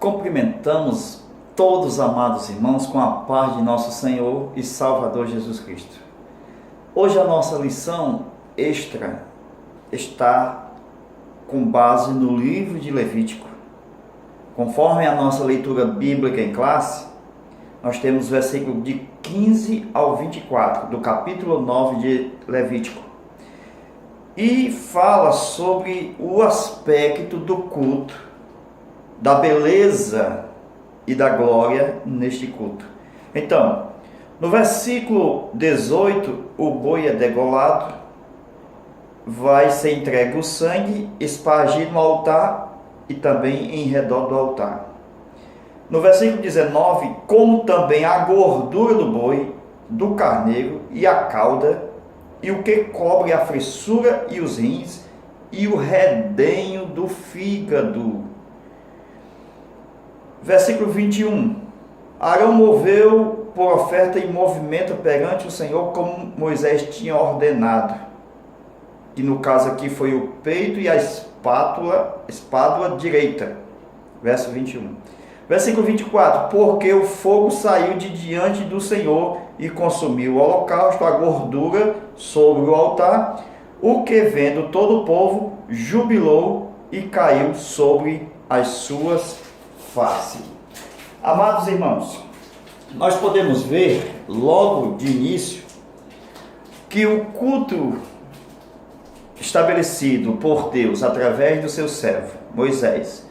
Cumprimentamos todos os amados irmãos com a paz de nosso Senhor e Salvador Jesus Cristo. Hoje a nossa lição extra está com base no livro de Levítico. Conforme a nossa leitura bíblica em classe, nós temos versículos de 15 ao 24 do capítulo 9 de Levítico. E fala sobre o aspecto do culto, da beleza e da glória neste culto. Então, no versículo 18, o boi é degolado, vai ser entregue o sangue, espargido no altar e também em redor do altar. No versículo 19, como também a gordura do boi, do carneiro e a cauda, e o que cobre a fressura e os rins, e o redenho do fígado. Versículo 21. Arão moveu por oferta e movimento perante o Senhor, como Moisés tinha ordenado. Que no caso aqui foi o peito e a espádua direita. Verso 21. Versículo 24. Porque o fogo saiu de diante do Senhor e consumiu o holocausto, a gordura sobre o altar, o que vendo todo o povo jubilou e caiu sobre as suas faces. Amados irmãos, nós podemos ver logo de início que o culto estabelecido por Deus através do seu servo Moisés,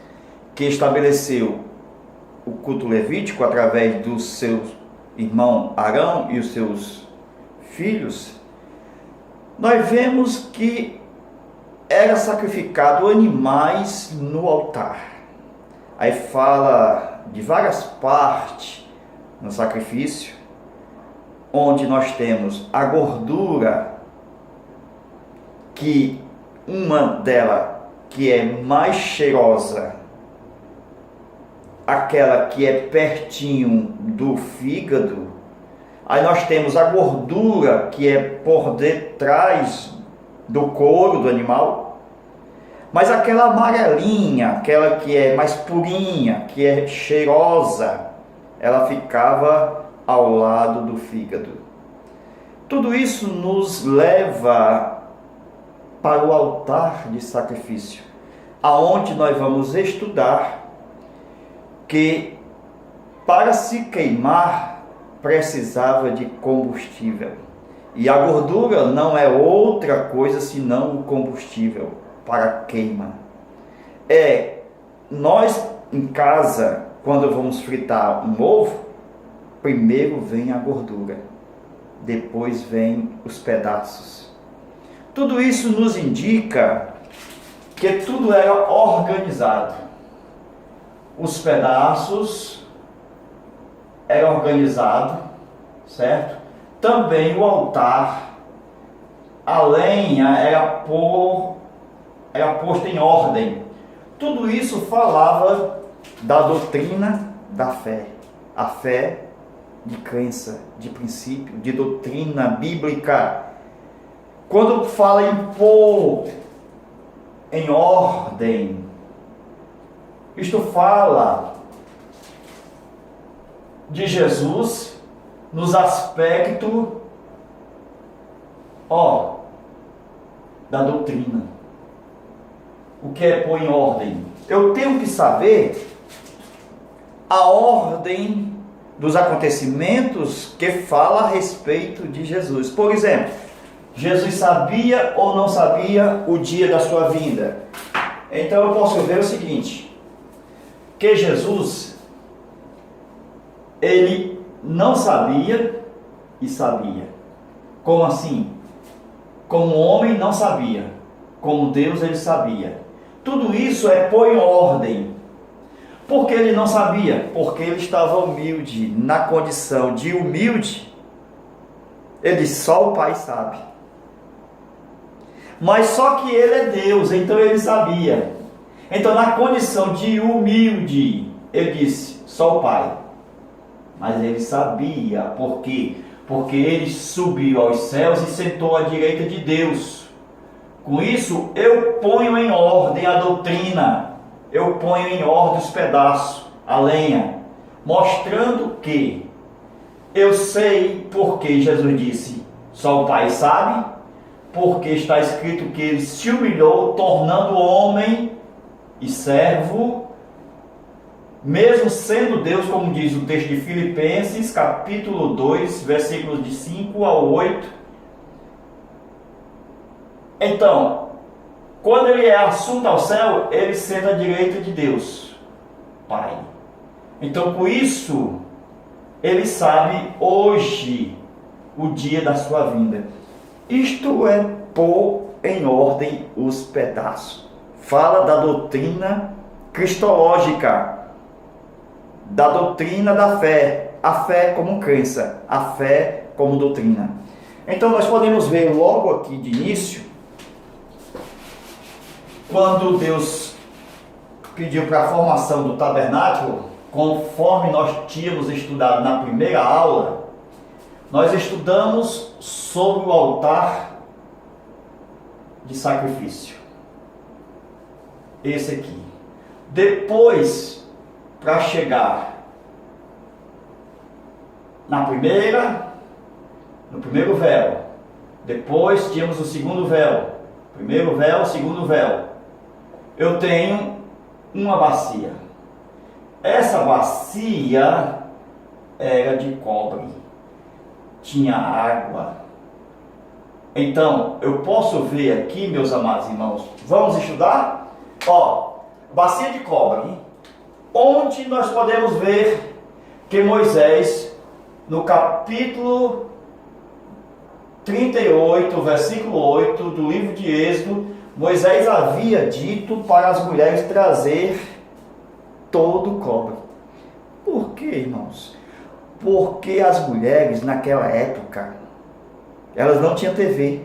que estabeleceu o culto levítico através do seu irmão Arão e os seus filhos, nós vemos que era sacrificado animais no altar. Aí fala de várias partes no sacrifício, onde nós temos a gordura, que uma delas que é mais cheirosa, aquela que é pertinho do fígado. Aí nós temos a gordura que é por detrás do couro do animal, mas aquela amarelinha, aquela que é mais purinha, que é cheirosa, ela ficava ao lado do fígado. Tudo isso nos leva para o altar de sacrifício, aonde nós vamos estudar que para se queimar precisava de combustível. E a gordura não é outra coisa senão o combustível para a queima. Nós em casa, quando vamos fritar um ovo, primeiro vem a gordura, depois vem os pedaços. Tudo isso nos indica que tudo era organizado. Os pedaços eram organizados, certo? Também o altar, a lenha era posta em ordem. Tudo isso falava da doutrina da fé, a fé de crença, de princípio, de doutrina bíblica. Quando fala em pôr em ordem, isto fala de Jesus nos aspectos da doutrina. O que é pôr em ordem? Eu tenho que saber a ordem dos acontecimentos que fala a respeito de Jesus. Por exemplo, Jesus sabia ou não sabia o dia da sua vinda? Então eu posso ver o seguinte, que Jesus, ele não sabia e sabia. Como assim? Como homem não sabia, como Deus ele sabia. Tudo isso é pôr em ordem. Por que ele não sabia? Porque ele estava humilde, na condição de humilde. Ele disse, só o Pai sabe. Mas só que ele é Deus, então ele sabia. Então, na condição de humilde, ele disse, só o Pai. Mas ele sabia, por quê? Porque ele subiu aos céus e sentou à direita de Deus. Com isso, eu ponho em ordem a doutrina, eu ponho em ordem os pedaços, a lenha, mostrando que eu sei porque Jesus disse, só o Pai sabe, porque está escrito que ele se humilhou, tornando homem e servo, mesmo sendo Deus, como diz o texto de Filipenses, capítulo 2, versículos de 5 ao 8. Então, quando ele é assunto ao céu, ele senta à direita de Deus, Pai. Então, por isso, ele sabe hoje o dia da sua vinda. Isto é pôr em ordem os pedaços. Fala da doutrina cristológica, da doutrina da fé, a fé como crença, a fé como doutrina. Então nós podemos ver logo aqui de início, quando Deus pediu para a formação do tabernáculo, conforme nós tínhamos estudado na primeira aula, nós estudamos sobre o altar de sacrifício. Esse aqui. Depois, para chegar no primeiro véu, depois tínhamos o segundo véu, primeiro véu, segundo véu. Eu tenho uma bacia. Essa bacia era de cobre, tinha água. Então, eu posso ver aqui, meus amados irmãos, vamos estudar? Bacia de cobre, onde nós podemos ver que Moisés, no capítulo 38, versículo 8 do livro de Êxodo, Moisés havia dito para as mulheres trazer todo o cobre. Por quê, irmãos? Porque as mulheres naquela época, elas não tinham TV,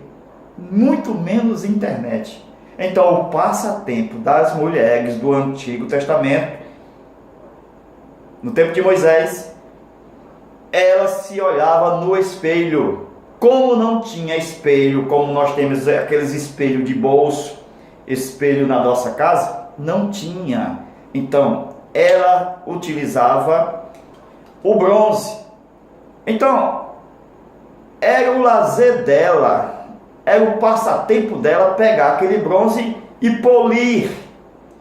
muito menos internet. Então o passatempo das mulheres do Antigo Testamento, no tempo de Moisés, ela se olhava no espelho. Como não tinha espelho, como nós temos aqueles espelhos de bolso, espelho na nossa casa, não tinha. Então, ela utilizava o bronze. Então, era o lazer dela, era o passatempo dela pegar aquele bronze e polir.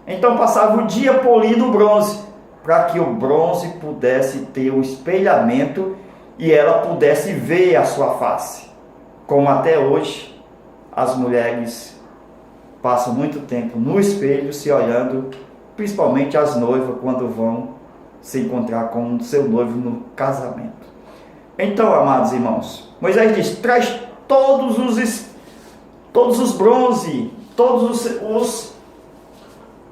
Então, passava o dia polindo o bronze, para que o bronze pudesse ter o espelhamento e ela pudesse ver a sua face. Como até hoje as mulheres passam muito tempo no espelho se olhando, principalmente as noivas quando vão se encontrar com o seu noivo no casamento. Então, amados irmãos, Moisés diz, traz todos os bronze, todos os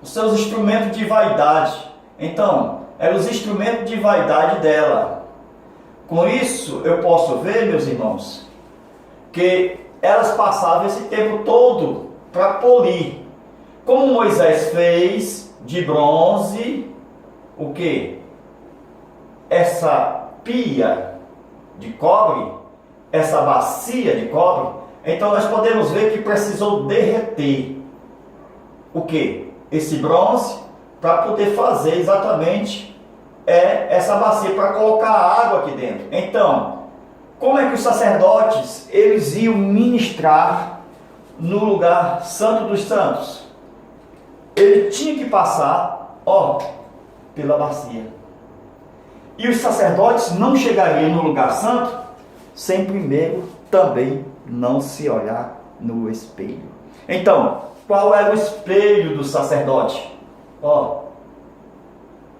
seus instrumentos de vaidade. Então, eram os instrumentos de vaidade dela. Com isso, eu posso ver, meus irmãos, que elas passavam esse tempo todo para polir. Como Moisés fez de bronze, o que? Essa pia de cobre, essa bacia de cobre, então nós podemos ver que precisou derreter o que? Esse bronze, para poder fazer exatamente essa bacia, para colocar água aqui dentro. Então, como é que os sacerdotes eles iam ministrar no lugar santo dos santos? Ele tinha que passar, pela bacia. E os sacerdotes não chegariam no lugar santo sem primeiro também não se olhar no espelho. Então, qual era o espelho do sacerdote?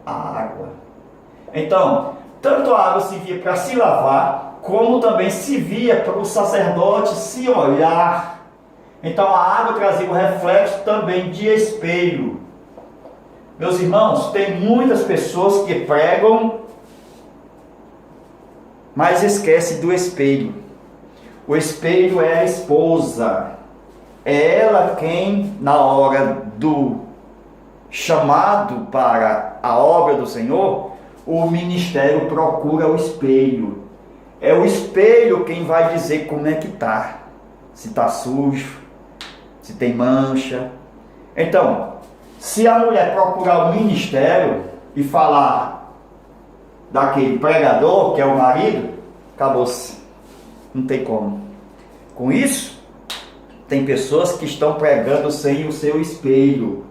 A água. Então, tanto a água servia para se lavar, como também servia para o sacerdote se olhar. Então a água trazia o reflexo também de espelho. Meus irmãos, tem muitas pessoas que pregam, mas esquecem do espelho. O espelho é a esposa. É ela quem, na hora do chamado para a obra do Senhor, o ministério procura o espelho. É o espelho quem vai dizer como é que está. Se está sujo, se tem mancha. Então, se a mulher procurar o ministério, e falar daquele pregador, que é o marido, acabou-se. Não tem como. Com isso, tem pessoas que estão pregando sem o seu espelho.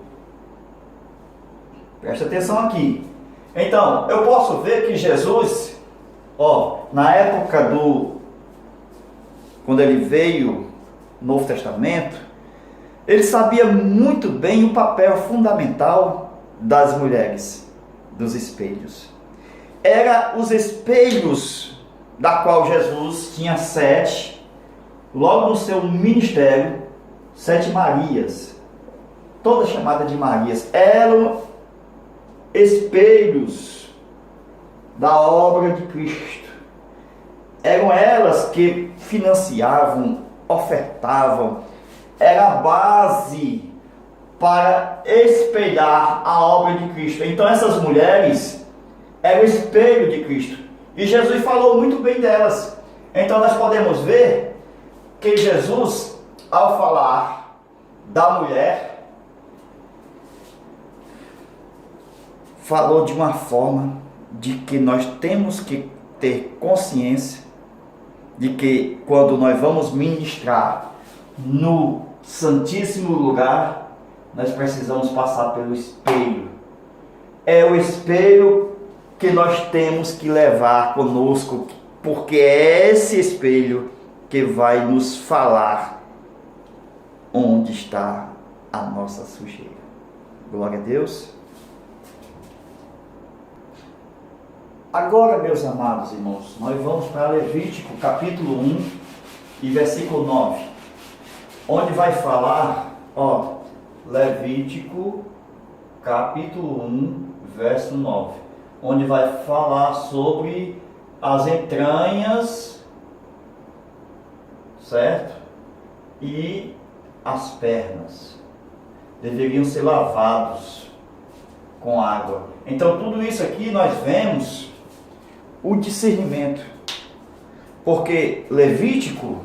Presta atenção aqui. Então, eu posso ver que Jesus, na época quando ele veio, Novo Testamento, ele sabia muito bem o papel fundamental das mulheres, dos espelhos. Era os espelhos da qual Jesus tinha 7, logo no seu ministério, 7 Marias, toda chamada de Marias, eram espelhos da obra de Cristo. Eram elas que financiavam, ofertavam, era a base para espelhar a obra de Cristo. Então essas mulheres eram o espelho de Cristo. E Jesus falou muito bem delas. Então nós podemos ver que Jesus, ao falar da mulher, falou de uma forma de que nós temos que ter consciência de que quando nós vamos ministrar no Santíssimo Lugar, nós precisamos passar pelo espelho. É o espelho que nós temos que levar conosco, porque é esse espelho que vai nos falar onde está a nossa sujeira. Glória a Deus. Agora, meus amados irmãos, nós vamos para Levítico, capítulo 1 e versículo 9, onde vai falar, Levítico, capítulo 1, verso 9, onde vai falar sobre as entranhas, certo? E as pernas deveriam ser lavados com água. Então, tudo isso aqui nós vemos o discernimento, porque Levítico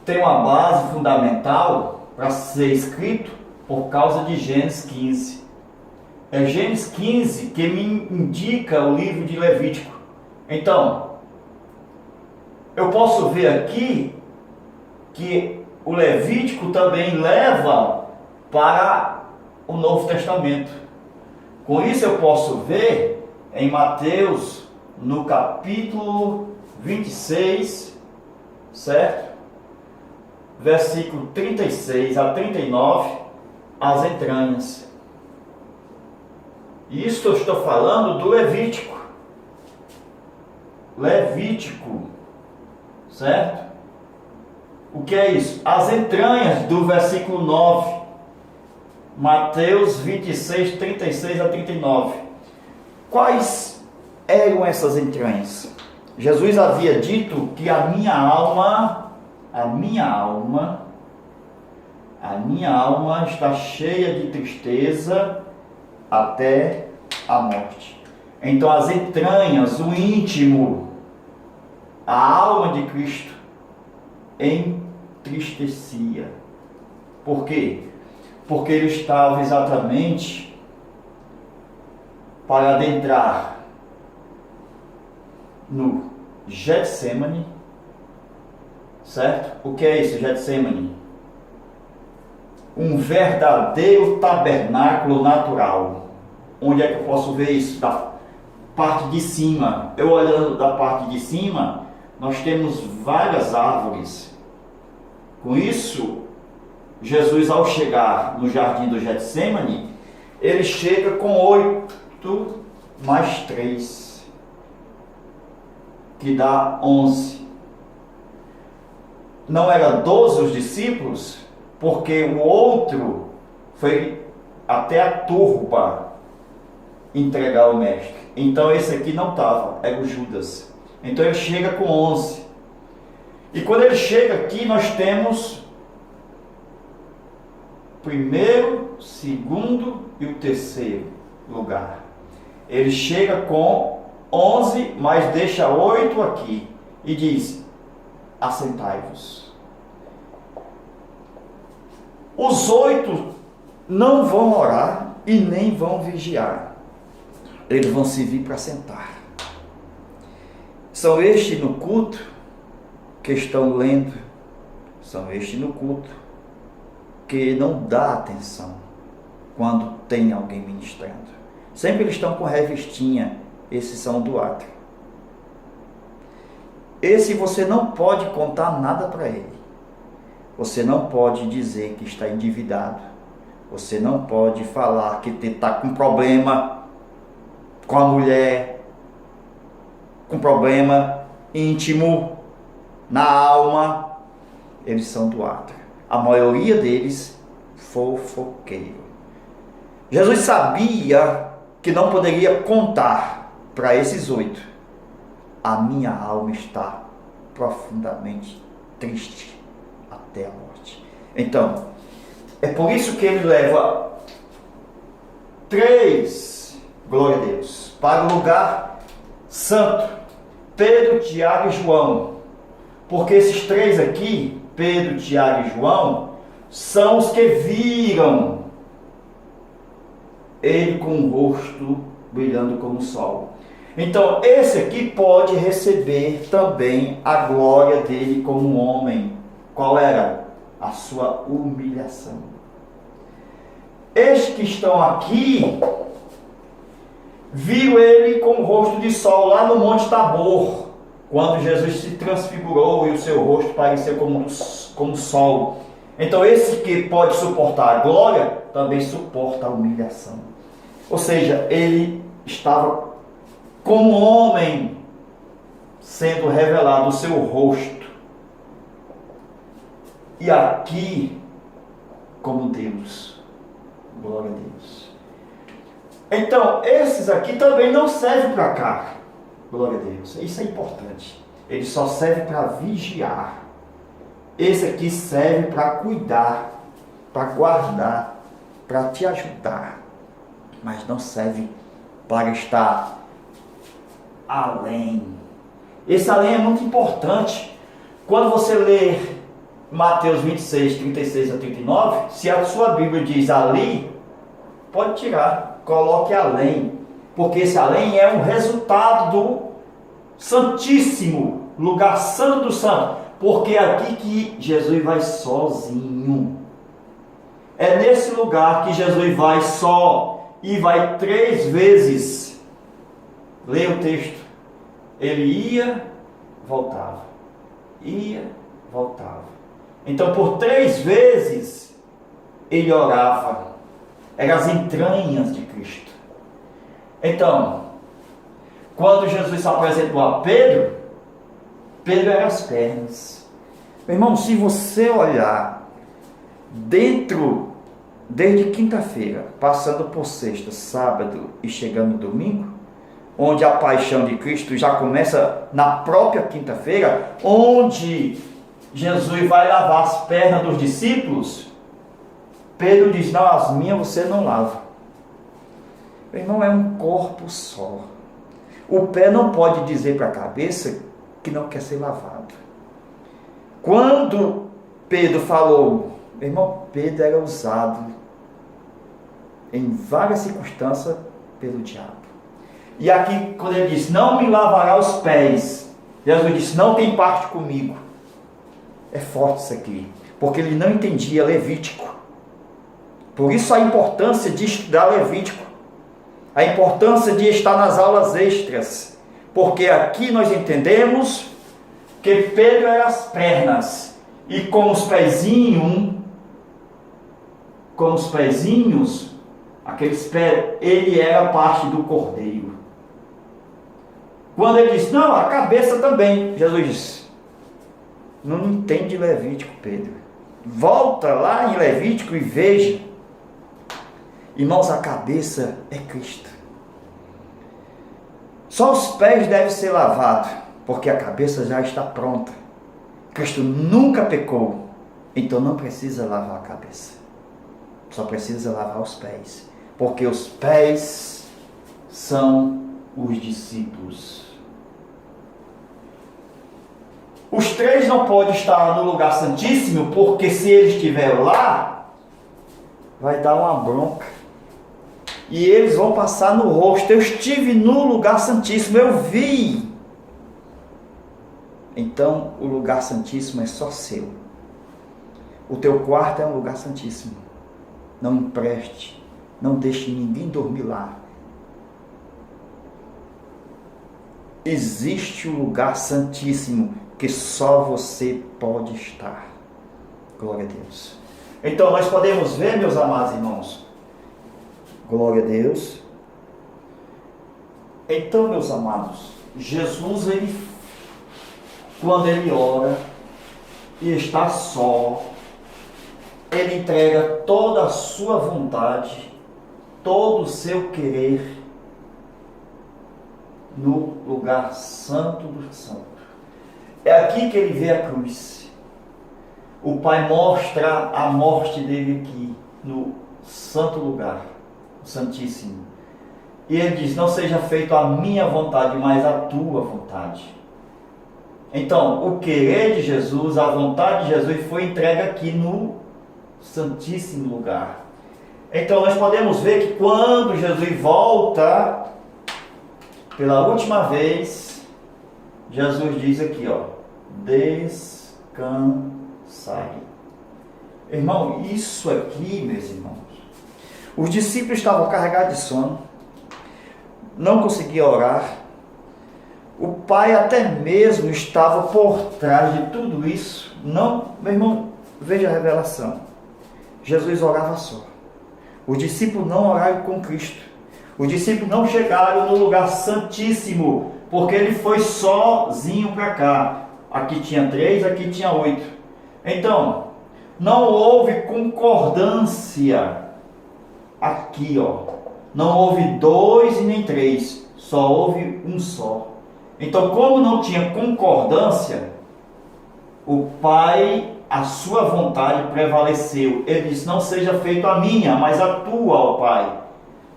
tem uma base fundamental para ser escrito por causa de Gênesis 15. É Gênesis 15 que me indica o livro de Levítico. Então, eu posso ver aqui que o Levítico também leva para o Novo Testamento. Com isso eu posso ver em Mateus, no capítulo 26, certo? Versículo 36 a 39, as entranhas. Isso eu estou falando do Levítico. Levítico, certo? O que é isso? As entranhas do versículo 9. Mateus 26, 36 a 39. Quais eram essas entranhas? Jesus havia dito que a minha alma está cheia de tristeza até a morte. Então as entranhas, o íntimo, a alma de Cristo entristecia. Por quê? Porque ele estava exatamente para adentrar no Getsemane, certo? O que é isso, Getsemane? Um verdadeiro tabernáculo natural. Onde é que eu posso ver isso? Da parte de cima. Eu olhando da parte de cima, nós temos várias árvores. Com isso, Jesus, ao chegar no jardim do Getsemane, ele chega com 8 mais 3, que dá 11. Não era 12 os discípulos, porque o outro foi até a turba entregar o mestre. Então esse aqui não estava, era o Judas. Então ele chega com 11. E quando ele chega aqui, nós temos primeiro, segundo e o terceiro lugar. Ele chega com 11, mas deixa 8 aqui e diz: assentai-vos. Os 8 não vão orar e nem vão vigiar. eles vão se vir para sentar. São estes no culto que estão lendo, são estes no culto que não dá atenção quando tem alguém ministrando. Sempre eles estão com revistinha, esses são do átrio. Esse você não pode contar nada para ele. Você não pode dizer que está endividado. Você não pode falar que está com problema com a mulher, com problema íntimo na alma. Eles são do átrio. A maioria deles fofoqueiro. Jesus sabia que não poderia contar para esses 8. A minha alma está profundamente triste até a morte. Então, é por isso que ele leva 3, glória a Deus, para o lugar santo. Pedro, Tiago e João. Porque esses 3 aqui, Pedro, Tiago e João, são os que viram ele com o rosto brilhando como o sol. Então, esse aqui pode receber também a glória dele como homem. Qual era? A sua humilhação. Estes que estão aqui viram ele com o rosto de sol lá no Monte Tabor, quando Jesus se transfigurou e o seu rosto pareceu como sol. Então, esse que pode suportar a glória, também suporta a humilhação. Ou seja, ele estava como homem, sendo revelado o seu rosto. E aqui, como Deus. Glória a Deus. Então, esses aqui também não servem para cá. Glória a Deus. Isso é importante. Ele só serve para vigiar. Esse aqui serve para cuidar, para guardar, para te ajudar. Mas não serve para estar além. Esse além é muito importante. Quando você lê Mateus 26, 36 a 39, se a sua Bíblia diz ali, pode tirar, coloque além. Porque esse além é um resultado do Santíssimo, lugar santo do santo. Porque é aqui que Jesus vai sozinho. É nesse lugar que Jesus vai só. E vai 3 vezes. Leia o texto. Ele ia, voltava. Ia, voltava. Então, por 3 vezes, ele orava. Eram as entranhas de Cristo. Então, quando Jesus se apresentou a Pedro, Pedro era as pernas. Meu irmão, se você olhar desde quinta-feira, passando por sexta, sábado e chegando no domingo, onde a paixão de Cristo já começa na própria quinta-feira, onde Jesus vai lavar as pernas dos discípulos, Pedro diz, não, as minhas você não lava. Meu irmão, é um corpo só. O pé não pode dizer para a cabeça que não quer ser lavado. Quando Pedro falou, meu irmão, Pedro era usado em várias circunstâncias pelo diabo. E aqui, quando ele diz, não me lavará os pés, Jesus disse, não tem parte comigo. É forte isso aqui, porque ele não entendia Levítico. Por isso a importância de estudar Levítico, a importância de estar nas aulas extras, porque aqui nós entendemos que Pedro era as pernas, e com os pezinhos, aqueles pés, ele era parte do cordeiro. Quando ele disse, não, a cabeça também, Jesus disse, não entende Levítico, Pedro. Volta lá em Levítico e veja. Irmãos, a cabeça é Cristo. Só os pés devem ser lavados, porque a cabeça já está pronta. Cristo nunca pecou, então não precisa lavar a cabeça. Só precisa lavar os pés, porque os pés são os discípulos. Os 3 não podem estar no lugar santíssimo, porque se eles estiverem lá, vai dar uma bronca. e eles vão passar no rosto. Eu estive no lugar santíssimo, eu vi. Então o lugar santíssimo é só seu. O teu quarto é um lugar santíssimo. Não empreste, não deixe ninguém dormir lá. Existe um lugar santíssimo que só você pode estar. Glória a Deus. Então nós podemos ver, meus amados irmãos. Glória a Deus. Então, meus amados, Jesus, quando ele ora e está só, ele entrega toda a sua vontade, todo o seu querer no lugar santo do santo. É aqui que ele vê a cruz. O Pai mostra a morte dele aqui, no santo lugar, o Santíssimo. E ele diz, não seja feita a minha vontade, mas a tua vontade. Então, o querer de Jesus, a vontade de Jesus foi entregue aqui no Santíssimo lugar. Então, nós podemos ver que quando Jesus volta, pela última vez, Jesus diz aqui, ó, descansai. Irmão, isso aqui, meus irmãos, os discípulos estavam carregados de sono, não conseguiam orar. O Pai até mesmo estava por trás de tudo isso. Não, meu irmão, veja a revelação. Jesus orava só. Os discípulos não oraram com Cristo. Os discípulos não chegaram no lugar santíssimo, porque ele foi sozinho para cá. Aqui tinha 3, aqui tinha 8. Então, não houve concordância aqui, ó. Não houve 2 e nem 3, só houve um só. Então, como não tinha concordância, o Pai, a sua vontade prevaleceu. Ele disse, não seja feita a minha, mas a tua, ó Pai.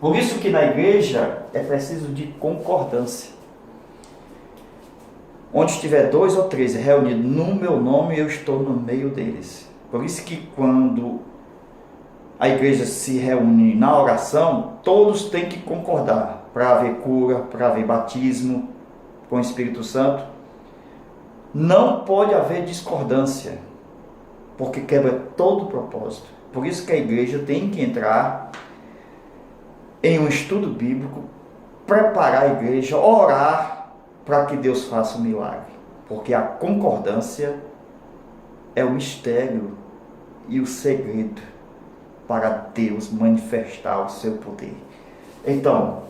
Por isso que na igreja é preciso de concordância. Onde estiver 2 ou 3 reunidos no meu nome, eu estou no meio deles. Por isso que quando a igreja se reúne na oração, todos têm que concordar para haver cura, para haver batismo com o Espírito Santo. Não pode haver discordância, porque quebra todo o propósito. Por isso que a igreja tem que entrar em um estudo bíblico, preparar a igreja, orar para que Deus faça um milagre. Porque a concordância é o mistério e o segredo para Deus manifestar o seu poder. Então,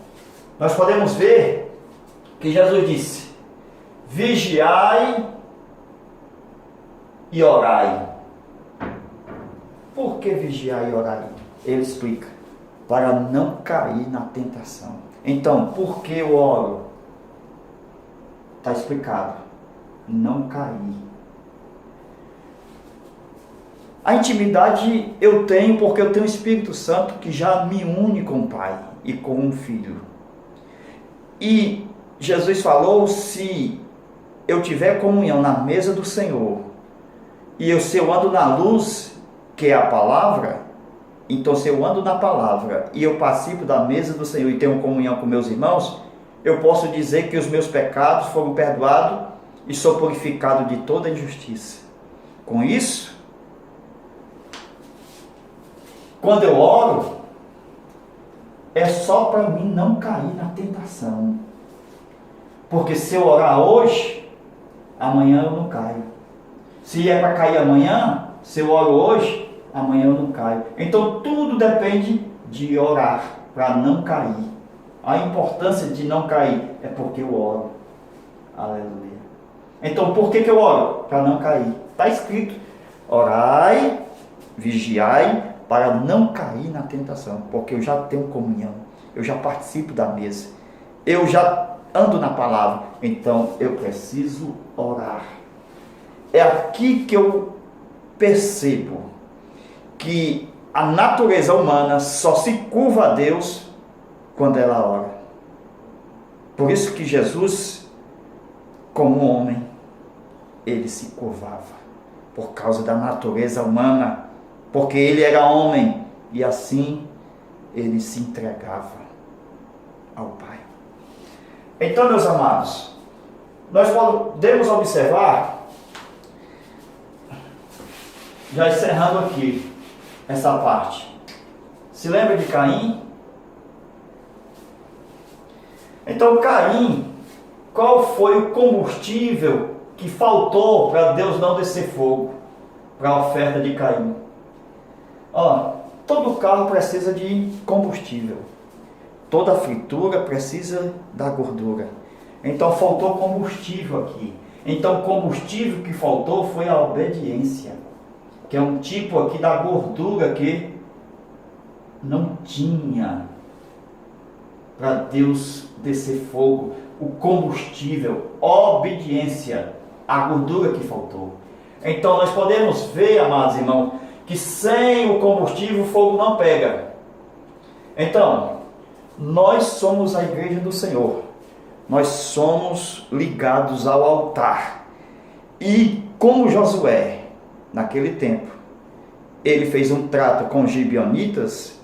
nós podemos ver que Jesus disse, vigiai e orai. Por que vigiar e orar? Ele explica, para não cair na tentação. Então, por que eu oro? Está explicado, não cair. A intimidade eu tenho porque eu tenho o Espírito Santo que já me une com o Pai e com o Filho. E Jesus falou, se eu tiver comunhão na mesa do Senhor, e se eu ando na luz, que é a palavra, então se eu ando na palavra, e eu participo da mesa do Senhor e tenho comunhão com meus irmãos, eu posso dizer que os meus pecados foram perdoados e sou purificado de toda injustiça. Com isso, quando eu oro, é só para mim não cair na tentação. Porque se eu orar hoje, amanhã eu não caio. Se é para cair amanhã, se eu oro hoje, amanhã eu não caio. Então tudo depende de orar para não cair. A importância de não cair é porque eu oro. Aleluia. Então por que eu oro? Para não cair. Está escrito, orai, vigiai, para não cair na tentação, porque eu já tenho comunhão, eu já participo da mesa, eu já ando na palavra, então eu preciso orar. É aqui que eu percebo que a natureza humana só se curva a Deus quando ela ora. Por isso que Jesus, como homem, ele se curvava, por causa da natureza humana, porque ele era homem, e assim ele se entregava ao Pai. Então, meus amados, nós podemos observar, já encerrando aqui essa parte, se lembra de Caim? Então, Caim, qual foi o combustível que faltou para Deus não descer fogo para a oferta de Caim? Todo carro precisa de combustível. Toda fritura precisa da gordura. Então faltou combustível aqui. Então o combustível que faltou foi a obediência, que é um tipo aqui da gordura que não tinha para Deus descer fogo. O combustível, obediência, a gordura que faltou. Então nós podemos ver, amados irmãos, que sem o combustível o fogo não pega. Então, nós somos a igreja do Senhor. Nós somos ligados ao altar. E como Josué, naquele tempo, ele fez um trato com os gibeonitas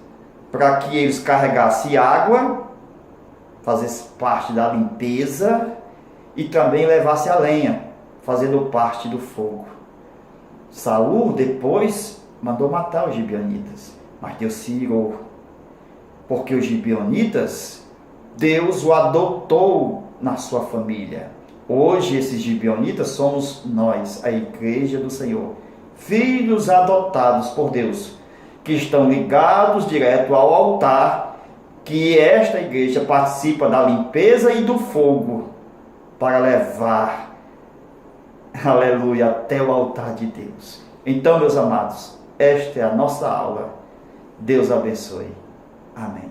para que eles carregassem água, fazesse parte da limpeza e também levasse a lenha, fazendo parte do fogo. Saul depois mandou matar os gibeonitas, mas Deus se irou, porque os gibeonitas, Deus o adotou na sua família. Hoje esses gibeonitas somos nós, a igreja do Senhor, filhos adotados por Deus, que estão ligados direto ao altar, que esta igreja participa da limpeza e do fogo, para levar, aleluia, até o altar de Deus. Então, meus amados, esta é a nossa aula. Deus abençoe. Amém.